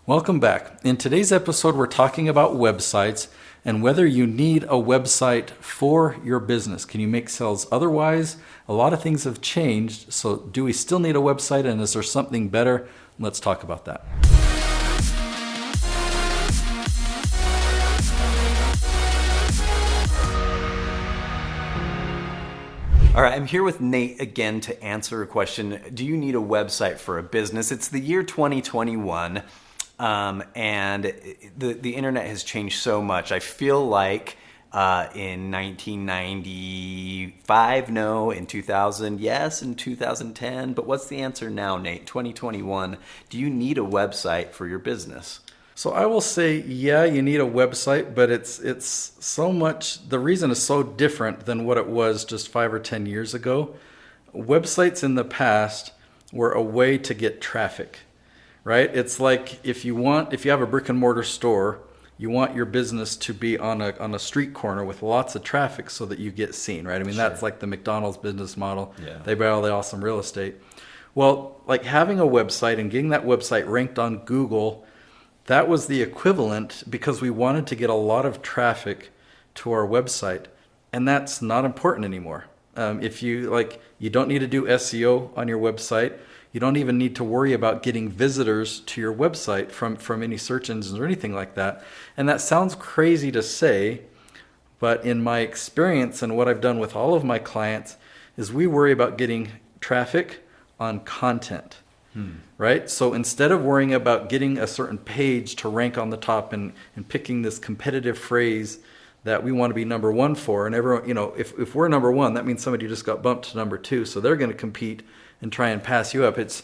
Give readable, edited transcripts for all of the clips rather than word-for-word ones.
Welcome back. In today's episode, we're talking about websites and whether you need a website for your business. Can you make sales otherwise? A lot of things have changed, so do we still need a website, and is there something better? Let's talk about that. All right, I'm here with Nate again to answer a question. Do you need a website for a business? It's the year 2021. And the internet has changed so much. I feel like in 1995, no. In 2000, yes. In 2010, but what's the answer now, Nate? 2021. Do you need a website for your business? So I will say, yeah, you need a website, but it's so much, the reason is so different than what it was just 5 or 10 years ago. Websites in the past were a way to get traffic. Right? It's like if you have a brick and mortar store, you want your business to be on a street corner with lots of traffic so that you get seen, right? I mean, Sure. That's like the McDonald's business model. Yeah. They buy all the awesome real estate. Well, like having a website and getting that website ranked on Google, that was the equivalent because we wanted to get a lot of traffic to our website, and that's not important anymore. If you don't need to do SEO on your website. You don't even need to worry about getting visitors to your website from any search engines or anything like that. And that sounds crazy to say, but in my experience and what I've done with all of my clients is we worry about getting traffic on content, right? So instead of worrying about getting a certain page to rank on the top and picking this competitive phrase that we want to be number one for, and everyone, if we're number one, that means somebody just got bumped to number two, so they're going to compete and try and pass you up. It's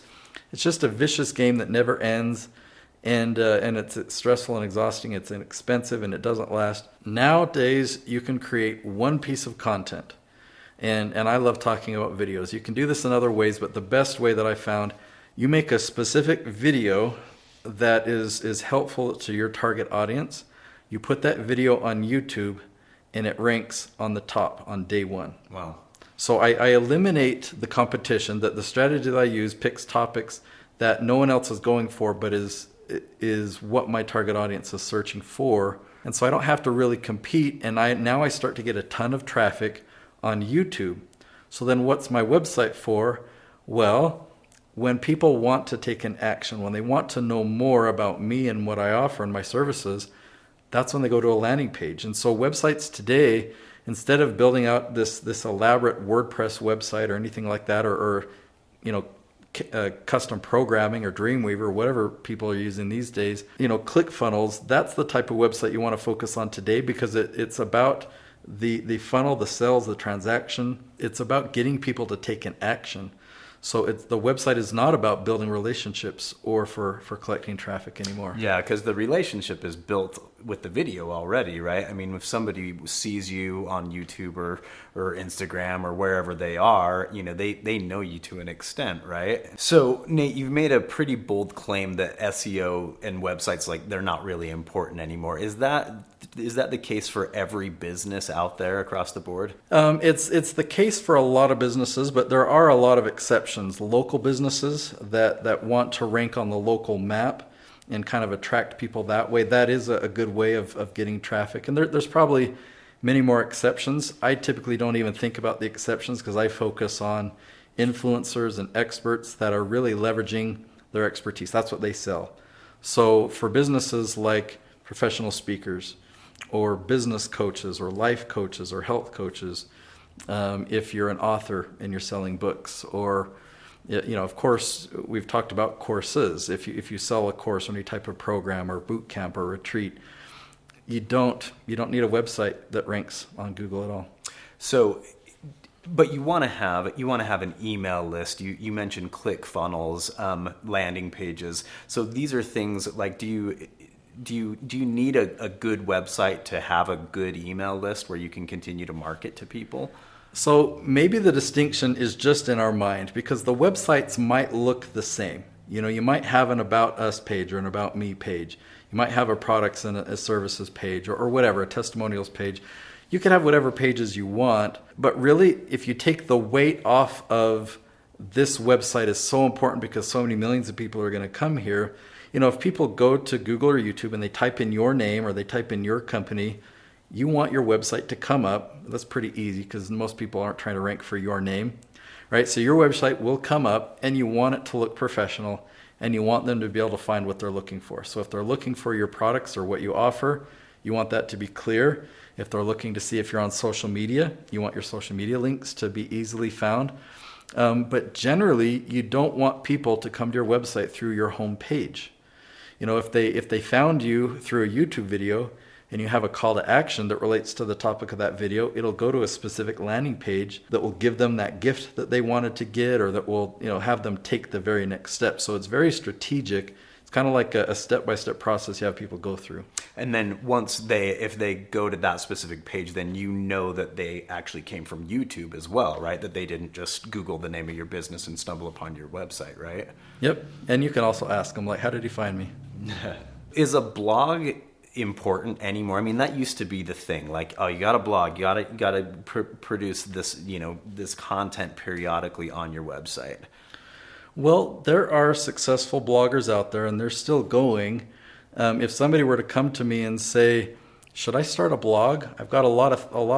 just a vicious game that never ends, and it's stressful and exhausting. It's inexpensive and it doesn't last. Nowadays, you can create one piece of content, and I love talking about videos. You can do this in other ways, but the best way that I found, you make a specific video that is helpful to your target audience. You put that video on YouTube, and it ranks on the top on day one. Wow. So I eliminate the competition, that the strategy that I use picks topics that no one else is going for, but is what my target audience is searching for. And so I don't have to really compete. And now I start to get a ton of traffic on YouTube. So then what's my website for? Well, when people want to take an action, when they want to know more about me and what I offer and my services, that's when they go to a landing page. And so websites today, instead of building out this elaborate WordPress website or anything like that, or custom programming or Dreamweaver, or whatever people are using these days, ClickFunnels, that's the type of website you want to focus on today, because it's about the funnel, the sales, the transaction. It's about getting people to take an action. So the website is not about building relationships or for collecting traffic anymore. Yeah, because the relationship is built with the video already, right? I mean, if somebody sees you on YouTube or Instagram or wherever they are, they know you to an extent, right? So, Nate, you've made a pretty bold claim that SEO and websites, they're not really important anymore. Is that the case for every business out there across the board? It's the case for a lot of businesses, but there are a lot of exceptions. Local businesses that want to rank on the local map and kind of attract people that way. That is a good way of getting traffic. And there's probably many more exceptions. I typically don't even think about the exceptions because I focus on influencers and experts that are really leveraging their expertise. That's what they sell. So for businesses like professional speakers or business coaches or life coaches or health coaches, if you're an author and you're selling books, or of course, we've talked about courses. If you sell a course or any type of program or boot camp or retreat, you don't need a website that ranks on Google at all. So, but you want to have an email list. You mentioned ClickFunnels, landing pages. So these are things like, do you need a good website to have a good email list where you can continue to market to people? So maybe the distinction is just in our mind, because the websites might look the same. You might have an About Us page or an About Me page. You might have a products and a services page or whatever, a testimonials page. You can have whatever pages you want, but really, if you take the weight off of this website is so important because so many millions of people are going to come here, if people go to Google or YouTube and they type in your name or they type in your company, you want your website to come up. That's pretty easy because most people aren't trying to rank for your name, right? So your website will come up and you want it to look professional and you want them to be able to find what they're looking for. So if they're looking for your products or what you offer, you want that to be clear. If they're looking to see if you're on social media, you want your social media links to be easily found. But generally, you don't want people to come to your website through your home page. If they found you through a YouTube video and you have a call to action that relates to the topic of that video, it'll go to a specific landing page that will give them that gift that they wanted to get, or that will have them take the very next step. So it's very strategic. It's kind of like a step-by-step process you have people go through. And then if they go to that specific page, then that they actually came from YouTube as well, right? That they didn't just Google the name of your business and stumble upon your website, right? Yep. And you can also ask them, like, how did he find me? Is a blog important anymore? I mean, that used to be the thing. Like, oh, you got a blog, you got to produce this, this content periodically on your website. Well, there are successful bloggers out there, and they're still going. If somebody were to come to me and say, "Should I start a blog? I've got a lot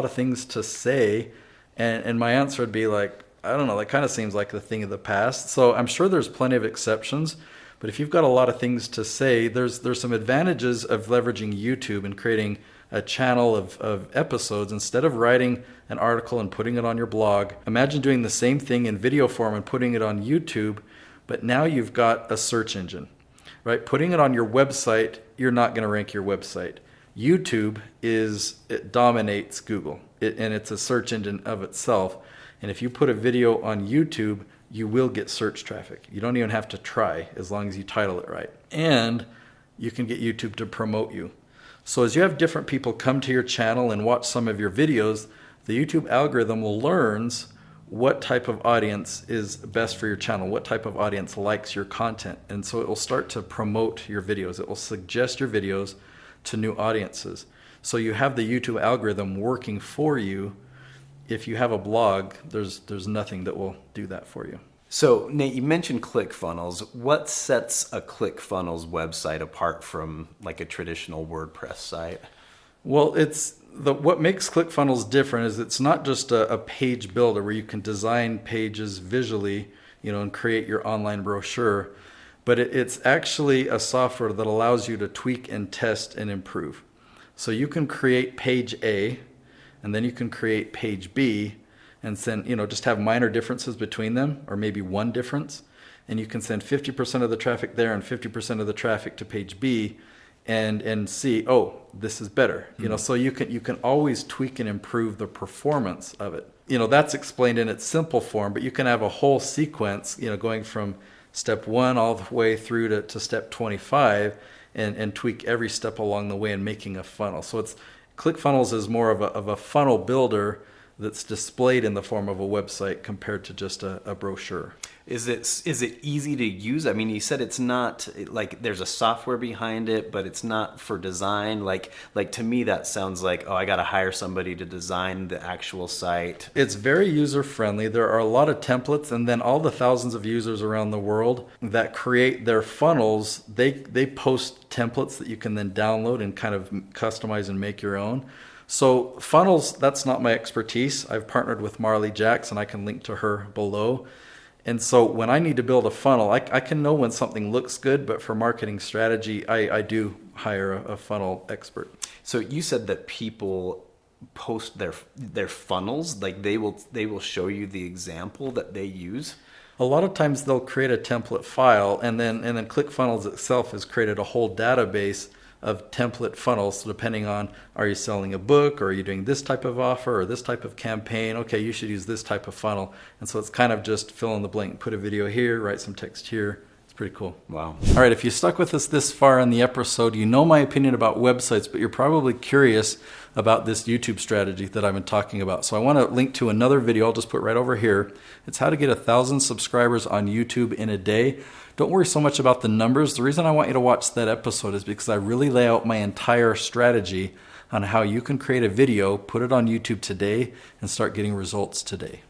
of things to say," and my answer would be like, I don't know. That kind of seems like the thing of the past. So I'm sure there's plenty of exceptions. But if you've got a lot of things to say, there's some advantages of leveraging YouTube and creating a channel of episodes instead of writing an article and putting it on your blog. Imagine doing the same thing in video form and putting it on YouTube, but now you've got a search engine, right? Putting it on your website, you're not going to rank your website. YouTube it dominates Google, and it's a search engine of itself. And if you put a video on YouTube, you will get search traffic. You don't even have to try, as long as you title it right. And you can get YouTube to promote you. So as you have different people come to your channel and watch some of your videos, the YouTube algorithm will learn what type of audience is best for your channel, what type of audience likes your content. And so it will start to promote your videos. It will suggest your videos to new audiences. So you have the YouTube algorithm working for you. If you have a blog, there's nothing that will do that for you. So Nate, you mentioned ClickFunnels. What sets a ClickFunnels website apart from like a traditional WordPress site? Well, what makes ClickFunnels different is it's not just a page builder where you can design pages visually, and create your online brochure, but it's actually a software that allows you to tweak and test and improve. So you can create page A, and then you can create page B and send, just have minor differences between them, or maybe one difference. And you can send 50% of the traffic there and 50% of the traffic to page B and see, oh, this is better. Mm-hmm. So you can always tweak and improve the performance of it. That's explained in its simple form, but you can have a whole sequence, going from step 1 all the way through to step 25 and tweak every step along the way and making a funnel. So ClickFunnels is more of a funnel builder that's displayed in the form of a website compared to just a brochure. Is it easy to use? I mean, you said it's not like there's a software behind it, but it's not for design. Like to me, that sounds like, oh, I got to hire somebody to design the actual site. It's very user friendly. There are a lot of templates, and then all the thousands of users around the world that create their funnels, they post templates that you can then download and kind of customize and make your own. So funnels, that's not my expertise. I've partnered with Marley Jackson. I can link to her below. And so when I need to build a funnel, I can know when something looks good, but for marketing strategy, I do hire a funnel expert. So you said that people post their funnels, like they will show you the example that they use? A lot of times they'll create a template file, and then ClickFunnels itself has created a whole database of template funnels. So depending on, are you selling a book, or are you doing this type of offer or this type of campaign? Okay, you should use this type of funnel. And so it's kind of just fill in the blank, put a video here, write some text here. It's pretty cool. Wow. All right, if you stuck with us this far in the episode, you know my opinion about websites, but you're probably curious about this YouTube strategy that I've been talking about. So I want to link to another video. I'll just put right over here. It's how to get 1,000 subscribers on YouTube in a day. Don't worry so much about the numbers. The reason I want you to watch that episode is because I really lay out my entire strategy on how you can create a video, put it on YouTube today, and start getting results today.